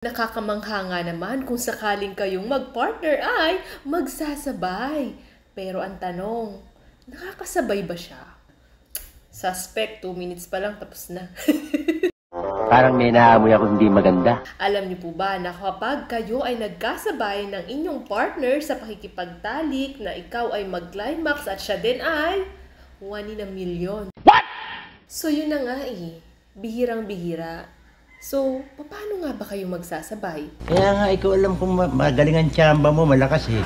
Nakakamangha nga naman kung sakaling kayong mag-partner ay magsasabay. Pero ang tanong, nakakasabay ba siya? Suspect, 2 minutes pa lang tapos na. Parang may naamoy ako hindi maganda. Alam niyo po ba na kapag kayo ay nagkasabay ng inyong partner sa pakikipagtalik na ikaw ay mag-climax at siya din ay 1 in a million? What? So yun na nga bihirang-bihira. So, paano nga ba kayo magsasabay? Kaya nga ikaw alam kung magaling ang tsamba mo, malakas eh.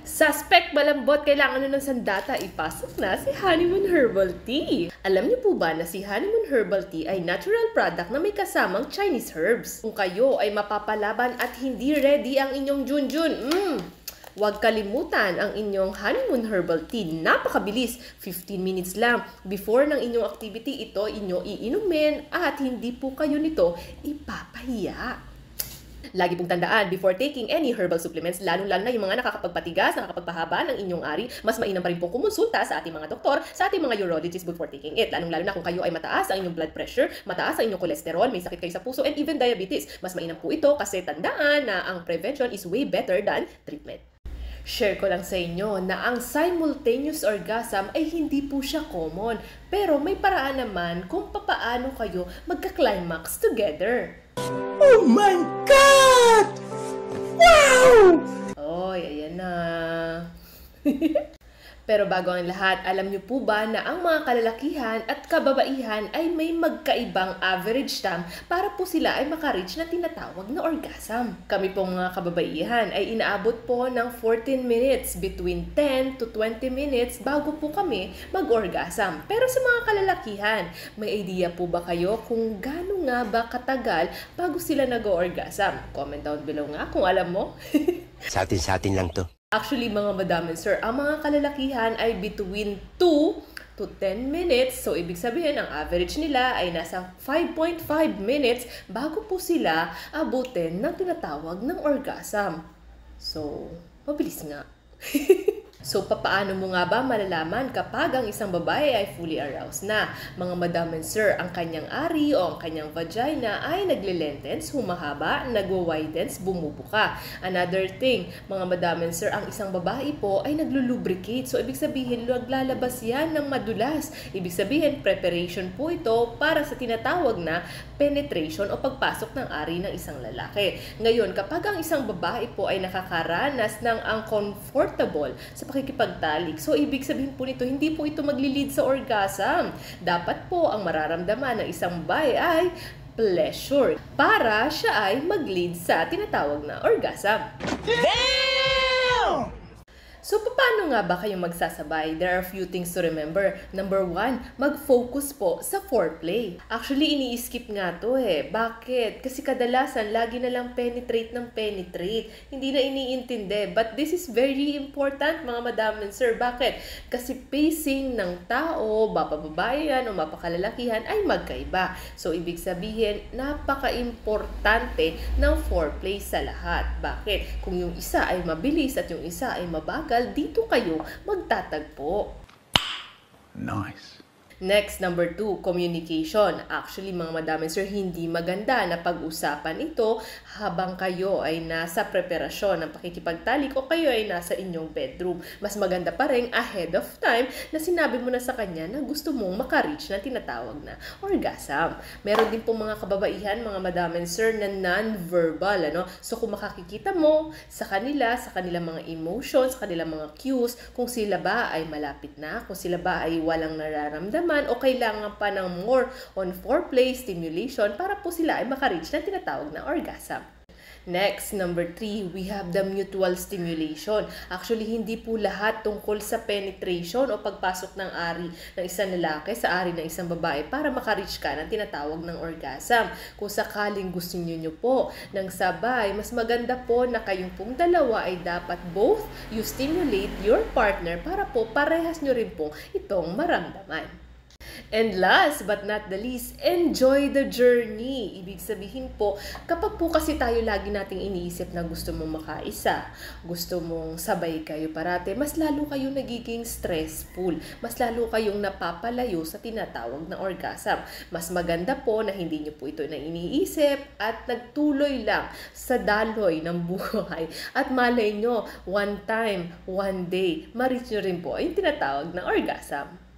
Suspect malambot, kailangan nun ng sandata, ipasok na si Honeymoon Herbal Tea. Alam niyo po ba na si Honeymoon Herbal Tea ay natural product na may kasamang Chinese herbs? Kung kayo ay mapapalaban at hindi ready ang inyong junjun, huwag kalimutan ang inyong Honeymoon Herbal Tea. Napakabilis, 15 minutes lang. Before ng inyong activity, ito inyo iinumin at hindi po kayo nito ipapahiya. Lagi pong tandaan, before taking any herbal supplements, lalo-lalo na yung mga nakakapagpatigas, nakakapagpahaba ng inyong ari, mas mainam pa rin pong kumonsulta sa ating mga doktor, sa ating mga urologist before taking it. Lalong-lalo na kung kayo ay mataas ang inyong blood pressure, mataas ang inyong cholesterol, may sakit kayo sa puso, and even diabetes. Mas mainam po ito kasi tandaan na ang prevention is way better than treatment. Share ko lang sa inyo na ang simultaneous orgasm ay hindi po siya common. Pero may paraan naman kung papaano kayo magka-climax together. Oh my God! Wow! Oy, ayan na. Pero bago ang lahat, alam niyo po ba na ang mga kalalakihan at kababaihan ay may magkaibang average time para po sila ay makareach na tinatawag na orgasm? Kami pong mga kababaihan ay inaabot po ng 14 minutes, between 10 to 20 minutes bago po kami mag-orgasm. Pero sa mga kalalakihan, may idea po ba kayo kung gaano nga ba katagal bago sila nag-orgasm? Comment down below nga kung alam mo. Sa atin lang to. Actually, mga madam and sir, ang mga kalalakihan ay between 2 to 10 minutes. So, ibig sabihin, ang average nila ay nasa 5.5 minutes bago po sila abutin ng tinatawag ng orgasm. So, mabilis nga. So, papaano mo nga ba malalaman kapag ang isang babae ay fully aroused na? Mga madam and sir, ang kanyang ari o ang kanyang vagina ay nagle-lengthens, humahaba, nagwa-widens, bumubuka. Another thing, mga madam and sir, ang isang babae po ay naglo-lubricate. So, ibig sabihin, naglalabas yan ng madulas. Ibig sabihin, preparation po ito para sa tinatawag na penetration o pagpasok ng ari ng isang lalaki. Ngayon, kapag ang isang babae po ay nakakaranas ng uncomfortable sa pakikipagtalik. So, ibig sabihin po nito, hindi po ito magli-lead sa orgasm. Dapat po ang mararamdaman ng isang babae ay pleasure para siya ay mag-lead sa tinatawag na orgasm. Damn! So, paano nga ba kayo magsasabay? There are a few things to remember. Number 1, mag-focus po sa foreplay. Actually, ini-skip nga to eh. Bakit? Kasi kadalasan, lagi na lang penetrate ng penetrate. Hindi na iniintindi. But this is very important, mga madam and sir. Bakit? Kasi pacing ng tao, bababae yan o mapakalalakihan ay magkaiba. So, ibig sabihin, napaka-importante ng foreplay sa lahat. Bakit? Kung yung isa ay mabilis at yung isa ay mabagal, dito kayo magtatagpo. Nice. Next, number 2, communication. Actually, mga madam and sir, hindi maganda na pag-usapan ito habang kayo ay nasa preparasyon ng pakikipagtalik o kayo ay nasa inyong bedroom. Mas maganda pa rin ahead of time na sinabi mo na sa kanya na gusto mong makareach na tinatawag na orgasm. Meron din po mga kababaihan, mga madam and sir, na non-verbal. So, kung makakikita mo sa kanilang mga emotions, sa kanilang mga cues, kung sila ba ay malapit na, kung sila ba ay walang nararamdaman, o kailangan pa ng more on foreplay stimulation para po sila ay makareach na tinatawag na orgasm. Next, number 3, we have the mutual stimulation. Actually, hindi po lahat tungkol sa penetration o pagpasok ng ari ng isang lalaki sa ari ng isang babae para makareach ka ng tinatawag ng orgasm. Kung sakaling gusto niyo po ng sabay, mas maganda po na kayong pong dalawa ay dapat both you stimulate your partner para po parehas nyo rin po itong maramdaman. And last but not the least, enjoy the journey. Ibig sabihin po, kapag po kasi tayo lagi nating iniisip na gusto mong makaisa, gusto mong sabay kayo parate, mas lalo kayong nagiging stressful. Mas lalo kayong napapalayo sa tinatawag na orgasm. Mas maganda po na hindi nyo po ito na iniisip at nagtuloy lang sa daloy ng buhay. At malay nyo, one time, one day, ma-reach nyo rin po ay tinatawag na orgasm.